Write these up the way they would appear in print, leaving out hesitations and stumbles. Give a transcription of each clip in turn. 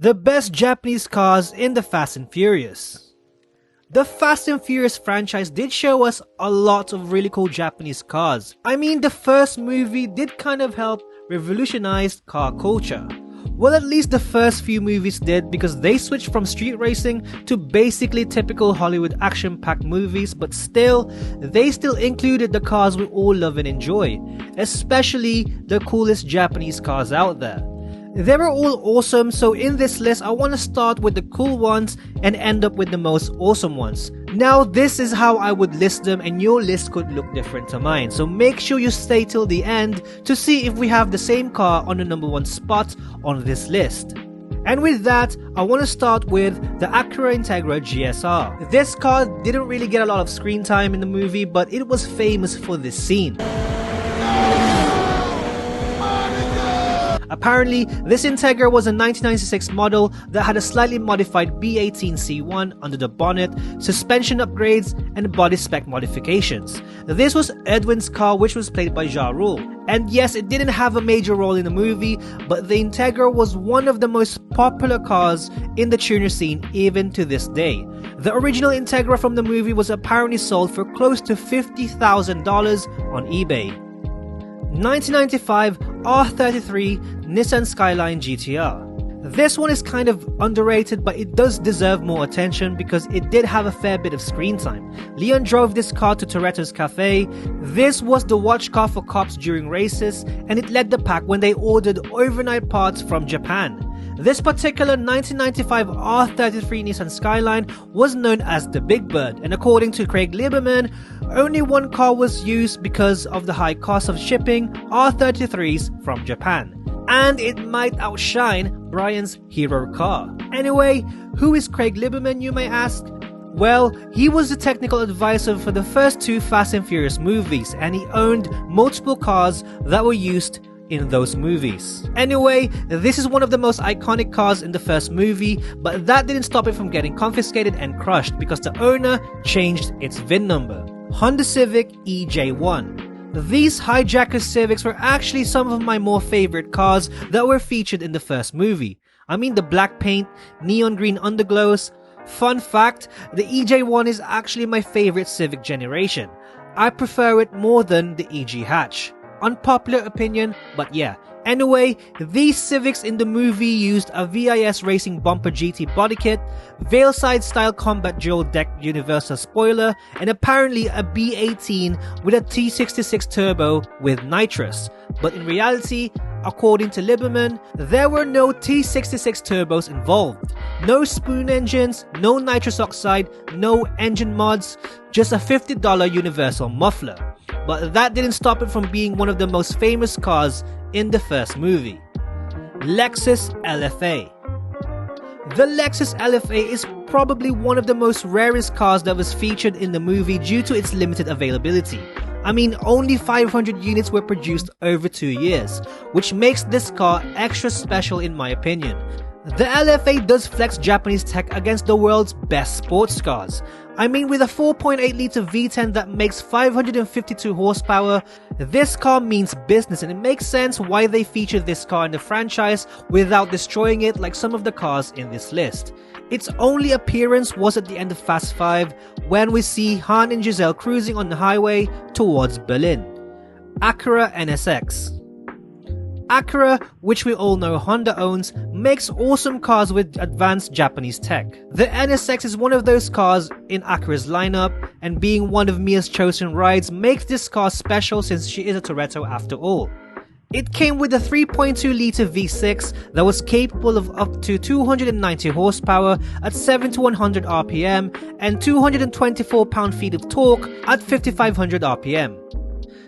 The best Japanese cars in the Fast and Furious. The Fast and Furious franchise did show us a lot of really cool Japanese cars. I mean, the first movie did kind of help revolutionize car culture. Well, at least the first few movies did, because they switched from street racing to basically typical Hollywood action-packed movies, but still, they still included the cars we all love and enjoy, especially the coolest Japanese cars out there. They were all awesome, so in this list I want to start with the cool ones and end up with the most awesome ones. Now this is how I would list them, and your list could look different to mine, so make sure you stay till the end to see if we have the same car on the number 1 spot on this list. And with that, I want to start with the Acura Integra GSR. This car didn't really get a lot of screen time in the movie, but it was famous for this scene. Apparently, this Integra was a 1996 model that had a slightly modified B18C1 under the bonnet, suspension upgrades, and body spec modifications. This was Edwin's car, which was played by Ja Rule. And yes, it didn't have a major role in the movie, but the Integra was one of the most popular cars in the tuner scene even to this day. The original Integra from the movie was apparently sold for close to $50,000 on eBay. 1995 R33 Nissan Skyline GTR. This one is kind of underrated, but it does deserve more attention because it did have a fair bit of screen time. Leon drove this car to Toretto's Cafe. This was the watch car for cops during races, and it led the pack when they ordered overnight parts from Japan. This particular 1995 R33 Nissan Skyline was known as the Big Bird, and according to Craig Lieberman, only one car was used because of the high cost of shipping R33s from Japan. And it might outshine Brian's hero car. Anyway, who is Craig Lieberman, you may ask? Well, he was the technical advisor for the first 2 Fast and Furious movies, and he owned multiple cars that were used in those movies. Anyway, this is one of the most iconic cars in the first movie, but that didn't stop it from getting confiscated and crushed because the owner changed its VIN number. Honda Civic EJ1. These hijacker Civics were actually some of my more favorite cars that were featured in the first movie. I mean, the black paint, neon green underglows. Fun fact, the EJ1 is actually my favorite Civic generation. I prefer it more than the EG hatch. Unpopular opinion, but yeah. Anyway, these Civics in the movie used a VIS Racing Bumper GT body kit, Veilside style combat dual deck universal spoiler, and apparently a B18 with a T66 turbo with nitrous. But in reality, according to Lieberman, there were no T66 turbos involved. No spoon engines, no nitrous oxide, no engine mods, just a $50 universal muffler. But that didn't stop it from being one of the most famous cars in the first movie. Lexus LFA. The Lexus LFA is probably one of the most rarest cars that was featured in the movie due to its limited availability. I mean, only 500 units were produced over 2 years, which makes this car extra special in my opinion. The LFA does flex Japanese tech against the world's best sports cars. I mean, with a 4.8 litre V10 that makes 552 horsepower, this car means business, and it makes sense why they featured this car in the franchise without destroying it like some of the cars in this list. Its only appearance was at the end of Fast 5 when we see Han and Giselle cruising on the highway towards Berlin. Acura NSX. Acura, which we all know Honda owns, makes awesome cars with advanced Japanese tech. The NSX is one of those cars in Acura's lineup, and being one of Mia's chosen rides makes this car special since she is a Toretto after all. It came with a 3.2 litre V6 that was capable of up to 290 horsepower at 7 to 100 RPM and 224 pound-feet of torque at 5500 RPM.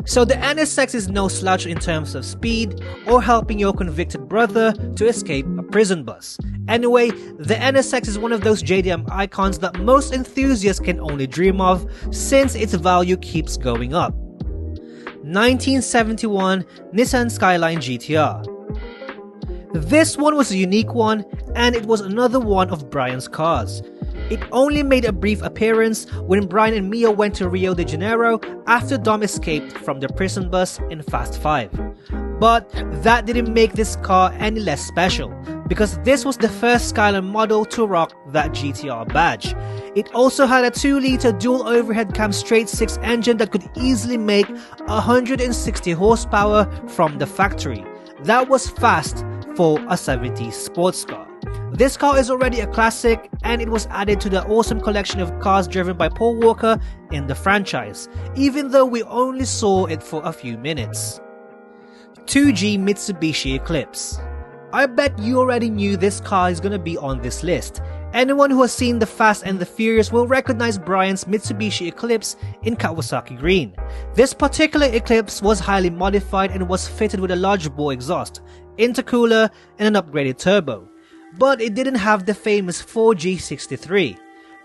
So the NSX is no slouch in terms of speed or helping your convicted brother to escape a prison bus. Anyway, the NSX is one of those JDM icons that most enthusiasts can only dream of since its value keeps going up. 1971 Nissan Skyline GTR. This one was a unique one, and it was another one of Brian's cars. It only made a brief appearance when Brian and Mia went to Rio de Janeiro after Dom escaped from the prison bus in Fast 5. But that didn't make this car any less special, because this was the first Skyline model to rock that GTR badge. It also had a 2-liter dual overhead cam straight 6 engine that could easily make 160 horsepower from the factory. That was fast for a 70s sports car. This car is already a classic, and it was added to the awesome collection of cars driven by Paul Walker in the franchise, even though we only saw it for a few minutes. 2G Mitsubishi Eclipse. I bet you already knew this car is gonna be on this list. Anyone who has seen The Fast and the Furious will recognize Brian's Mitsubishi Eclipse in Kawasaki green. This particular Eclipse was highly modified and was fitted with a large bore exhaust, intercooler, and an upgraded turbo. But it didn't have the famous 4G63,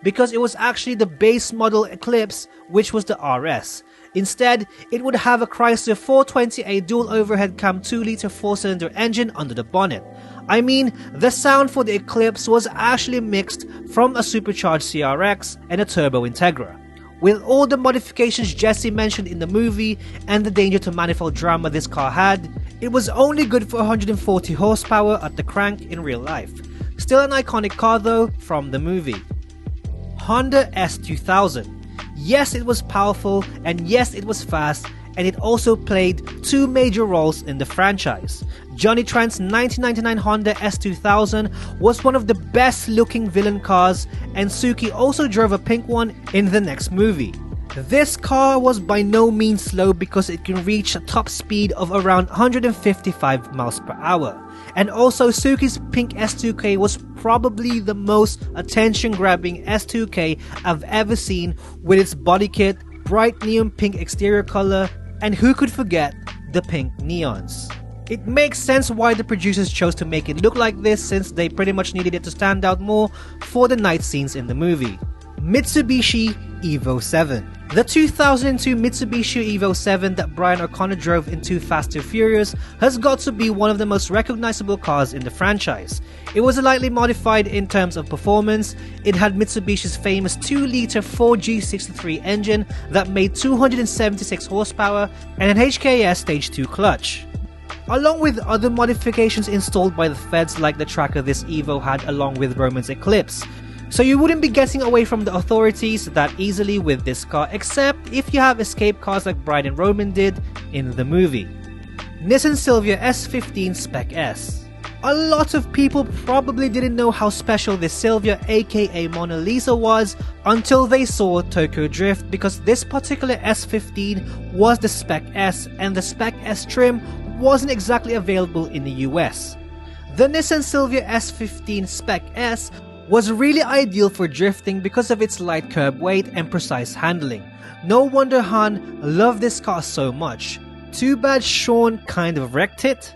because it was actually the base model Eclipse, which was the RS. Instead, it would have a Chrysler 420A dual overhead cam 2-liter 4-cylinder engine under the bonnet. I mean, the sound for the Eclipse was actually mixed from a supercharged CRX and a turbo Integra. With all the modifications Jesse mentioned in the movie and the danger to manifold drama this car had, it was only good for 140 horsepower at the crank in real life. Still an iconic car though from the movie. Honda S2000. Yes, it was powerful, and yes, it was fast, and it also played 2 major roles in the franchise. Johnny Trent's 1999 Honda S2000 was one of the best looking villain cars, and Suki also drove a pink one in the next movie. This car was by no means slow because it can reach a top speed of around 155 miles per hour. And also Suki's pink S2K was probably the most attention-grabbing S2K I've ever seen, with its body kit, bright neon pink exterior color, and who could forget the pink neons. It makes sense why the producers chose to make it look like this, since they pretty much needed it to stand out more for the night scenes in the movie. Mitsubishi Evo 7. The 2002 Mitsubishi Evo 7 that Brian O'Connor drove in Too Fast Too Furious has got to be one of the most recognizable cars in the franchise. It was lightly modified in terms of performance. It had Mitsubishi's famous 2-liter 4G63 engine that made 276 horsepower and an HKS Stage 2 clutch, along with other modifications installed by the feds like the tracker this Evo had along with Roman's Eclipse. So you wouldn't be getting away from the authorities that easily with this car, except if you have escape cars like Bride and Roman did in the movie. Nissan Silvia S15 Spec S. A lot of people probably didn't know how special this Silvia aka Mona Lisa was until they saw Tokyo Drift, because this particular S15 was the Spec S, and the Spec S trim wasn't exactly available in the US. The Nissan Silvia S15 Spec S was really ideal for drifting because of its light curb weight and precise handling. No wonder Han loved this car so much. Too bad Sean kind of wrecked it.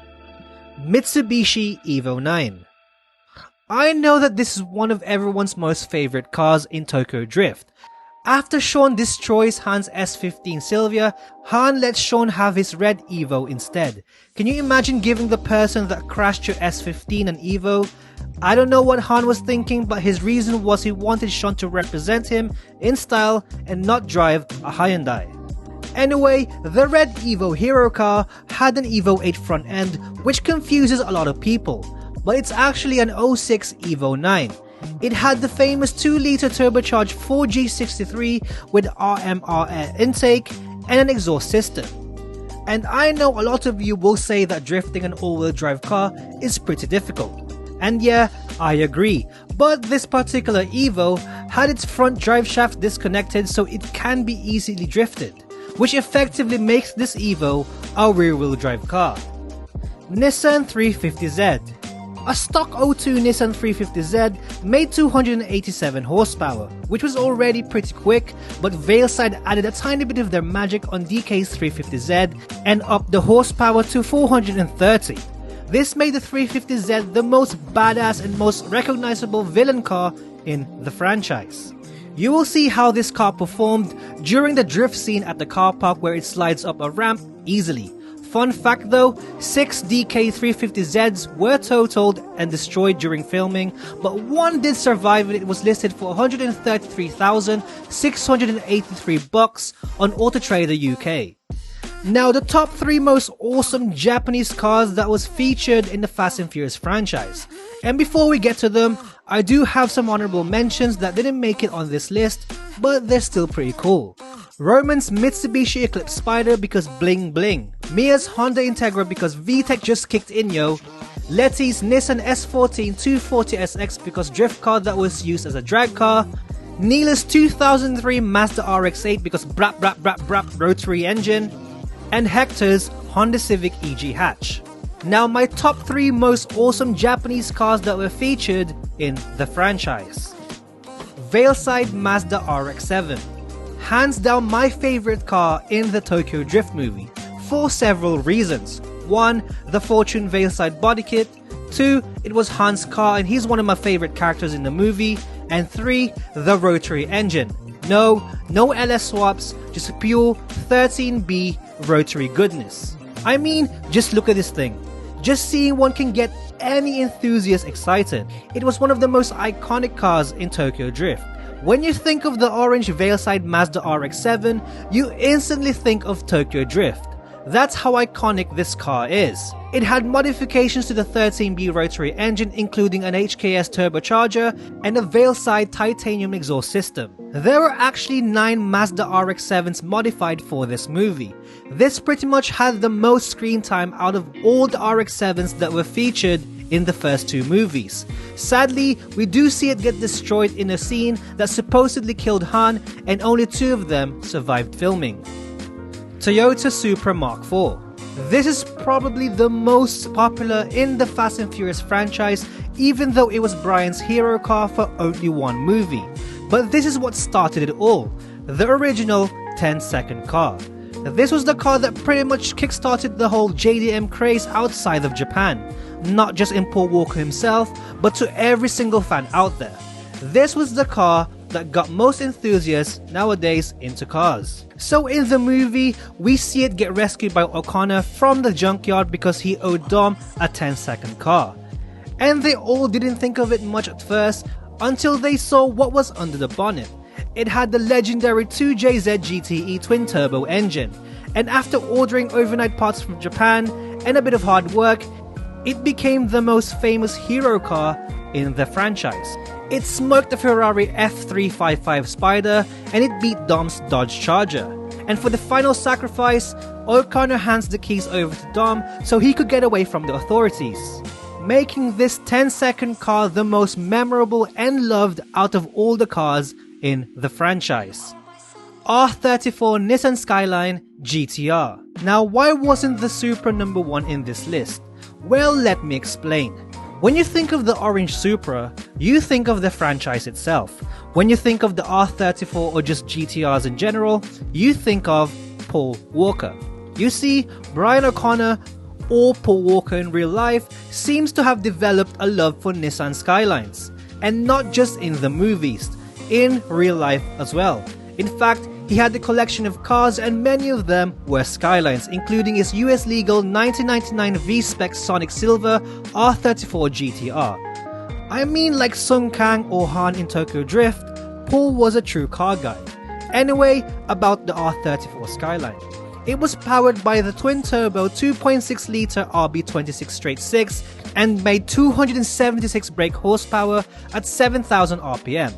Mitsubishi Evo 9. I know that this is one of everyone's most favorite cars in Tokyo Drift. After Sean destroys Han's S15 Silvia, Han lets Sean have his red Evo instead. Can you imagine giving the person that crashed your S15 an Evo? I don't know what Han was thinking, but his reason was he wanted Sean to represent him in style and not drive a Hyundai. Anyway, the red Evo hero car had an Evo 8 front end, which confuses a lot of people, but it's actually an 06 Evo 9. It had the famous 2-liter turbocharged 4G63 with RMR air intake and an exhaust system. And I know a lot of you will say that drifting an all-wheel drive car is pretty difficult. And yeah, I agree, but this particular Evo had its front drive shaft disconnected so it can be easily drifted, which effectively makes this Evo a rear-wheel drive car. Nissan 350Z. A stock 02 Nissan 350Z made 287 horsepower, which was already pretty quick, but Veilside added a tiny bit of their magic on DK's 350Z and upped the horsepower to 430. This made the 350Z the most badass and most recognizable villain car in the franchise. You will see how this car performed during the drift scene at the car park where it slides up a ramp easily. Fun fact though, 6 DK 350Zs were totaled and destroyed during filming, but one did survive and it was listed for $133,683 on Auto Trader UK. Now, the top 3 most awesome Japanese cars that was featured in the Fast and Furious franchise. And before we get to them, I do have some honorable mentions that didn't make it on this list, but they're still pretty cool. Roman's Mitsubishi Eclipse Spider because bling bling. Mia's Honda Integra because VTEC just kicked in yo. Letty's Nissan S14 240SX because drift car that was used as a drag car. Neela's 2003 Mazda RX-8 because brap brap brap brap rotary engine. And Hector's Honda Civic EJ hatch. Now, my top 3 most awesome Japanese cars that were featured in the franchise. Veilside Mazda RX-7. Hands down my favorite car in the Tokyo Drift movie, for several reasons. 1. The Fortune Veilside body kit. 2. It was Han's car and he's one of my favorite characters in the movie. And 3. The rotary engine. No LS swaps, just pure 13B rotary goodness. I mean, just look at this thing. Just seeing one can get any enthusiast excited. It was one of the most iconic cars in Tokyo Drift. When you think of the orange Veilside Mazda RX-7, you instantly think of Tokyo Drift. That's how iconic this car is. It had modifications to the 13B rotary engine, including an HKS turbocharger and a Veilside titanium exhaust system. There were actually 9 Mazda RX-7s modified for this movie. This pretty much had the most screen time out of all the RX-7s that were featured in the first 2 movies. Sadly, we do see it get destroyed in a scene that supposedly killed Han, and only 2 of them survived filming. Toyota Supra Mark IV. This is probably the most popular in the Fast and Furious franchise, even though it was Brian's hero car for only 1 movie. But this is what started it all, the original 10-second car. This was the car that pretty much kickstarted the whole JDM craze outside of Japan, not just in Paul Walker himself, but to every single fan out there. This was the car that got most enthusiasts nowadays into cars. So in the movie, we see it get rescued by O'Connor from the junkyard because he owed Dom a 10-second car. And they all didn't think of it much at first until they saw what was under the bonnet. It had the legendary 2JZ GTE twin-turbo engine, and after ordering overnight parts from Japan and a bit of hard work, it became the most famous hero car in the franchise. It smoked the Ferrari F355 Spider and it beat Dom's Dodge Charger. And for the final sacrifice, O'Connor hands the keys over to Dom so he could get away from the authorities, making this 10-second car the most memorable and loved out of all the cars in the franchise. R34 Nissan Skyline GTR. Now, why wasn't the Supra number 1 in this list? Well, let me explain. When you think of the orange Supra, you think of the franchise itself. When you think of the R34 or just GTRs in general, you think of Paul Walker. You see, Brian O'Connor, or Paul Walker in real life, seems to have developed a love for Nissan Skylines. And not just in the movies, in real life as well. In fact, he had a collection of cars and many of them were Skylines, including his US legal 1999 V-Spec Sonic Silver R34 GTR. I mean, like Sung Kang or Han in Tokyo Drift, Paul was a true car guy. Anyway, about the R34 Skyline. It was powered by the twin-turbo 2.6 litre RB26 straight 6 and made 276 brake horsepower at 7,000 RPM.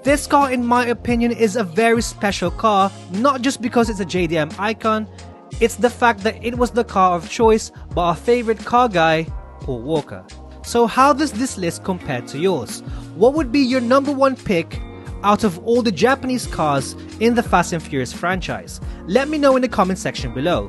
This car, in my opinion, is a very special car, not just because it's a JDM icon, it's the fact that it was the car of choice by our favorite car guy, Paul Walker. So how does this list compare to yours? What would be your number 1 pick out of all the Japanese cars in the Fast and Furious franchise? Let me know in the comment section below.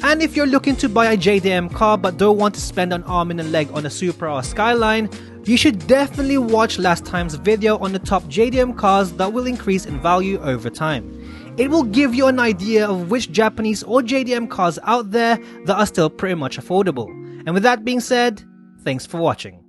And if you're looking to buy a JDM car but don't want to spend an arm and a leg on a Supra or Skyline, you should definitely watch last time's video on the top JDM cars that will increase in value over time. It will give you an idea of which Japanese or JDM cars out there that are still pretty much affordable. And with that being said, thanks for watching.